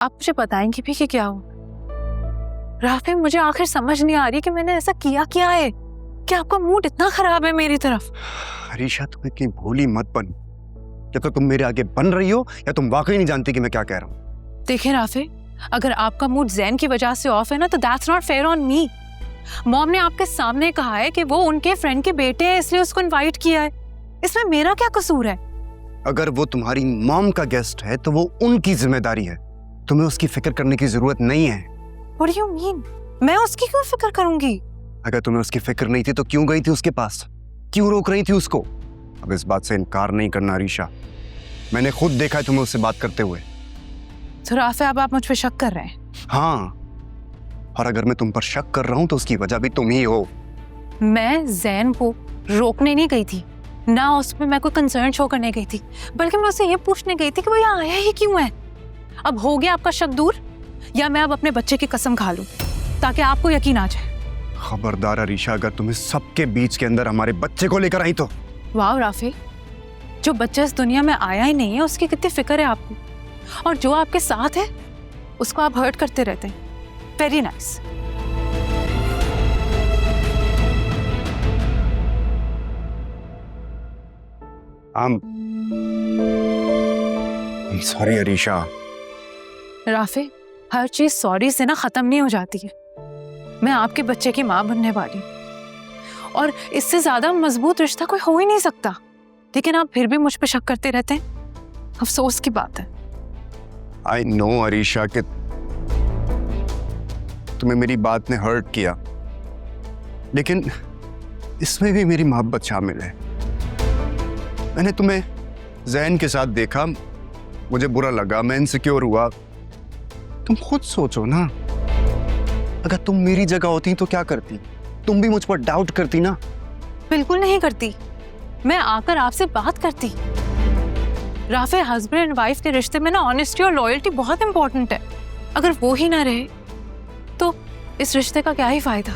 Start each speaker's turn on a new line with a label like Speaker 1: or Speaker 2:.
Speaker 1: आप मुझे बताएंगे भी कि क्या हो? राफे, मुझे आखिर समझ नहीं आ रही कि मैंने ऐसा किया क्या है कि आपका मूड इतना खराब है मेरी तरफ।
Speaker 2: अरीशा, तुम इतनी भोली मत बन। या तो तुम मेरे आगे बन रही हो या तुम वाकई नहीं जानती कि मैं क्या कह रहा हूँ।
Speaker 1: देखिए राफे, अगर आपका मूड जैन की वजह से ऑफ है ना, तो that's not fair on me. Mom ने आपके सामने कहा है कि वो उनके फ्रेंड के बेटे हैं, इसलिए उसको इनवाइट किया है। इसमें मेरा क्या कसूर है?
Speaker 2: अगर वो तुम्हारी मॉम का गेस्ट है तो वो उनकी जिम्मेदारी है, तुम्हें उसकी फिक्र करने की जरूरत नहीं है।
Speaker 1: What do you mean? मैं उसकी क्यों फिक्र करूंगी?
Speaker 2: अगर तुम्हें उसकी फिक्र नहीं थी तो क्यों गई थी उसके पास? क्यों रोक रही थी उसको? अब इस बात से इनकार नहीं करना अरीशा, मैंने खुद देखा है तुम्हें उससे बात करते हुए।
Speaker 1: तो राफे, अब आप मुझ पे शक कर रहे हैं?
Speaker 2: हाँ, और अगर मैं तुम पर शक कर रहा हूं तो उसकी वजह भी तुम ही हो।
Speaker 1: मैं जैन को रोकने नहीं गई थी, ना उसमें मैं कोई कंसर्न शो करने गई थी, बल्कि मैं उससे ये पूछने गई थी कि वो यहाँ आया ही क्यों है। अब हो गया आपका शक दूर, या मैं अब अपने बच्चे की कसम खा लूं ताकि आपको यकीन आ जाए।
Speaker 2: खबरदार अरीशा, अगर तुम्हें सबके बीच के अंदर हमारे बच्चे को लेकर आई तो।
Speaker 1: वाह राफे, जो बच्चा इस दुनिया में आया ही नहीं है उसकी कितनी फिक्र है आपको, और जो आपके साथ है उसको आप हर्ट करते रहते हैं। Very nice.
Speaker 2: I'm sorry Arisha.
Speaker 1: राफे, हर चीज सॉरी से ना खत्म नहीं हो जाती है। मैं आपके बच्चे की माँ बनने वाली हूँ और इससे ज्यादा मजबूत रिश्ता कोई हो ही नहीं सकता, लेकिन आप फिर भी मुझ पे शक करते रहते हैं। अफसोस की बात है।
Speaker 2: I know अरीशा कि तुम्हें मेरी बात ने हर्ट किया, लेकिन इसमें भी मेरी मोहब्बत शामिल है। मैंने तुम्हें जैन के साथ देखा, मुझे बुरा लगा, मैं इनसिक्योर हुआ। तुम खुद सोचो ना, अगर तुम मेरी जगह होती तो क्या करती? तुम भी मुझ पर डाउट करती ना?
Speaker 1: बिल्कुल नहीं करती, मैं आकर आपसे बात करती। राफे, हस्बैंड एंड वाइफ के रिश्ते में ना ऑनेस्टी और लॉयल्टी बहुत इंपॉर्टेंट है। अगर वो ही ना रहे तो इस रिश्ते का क्या ही फायदा।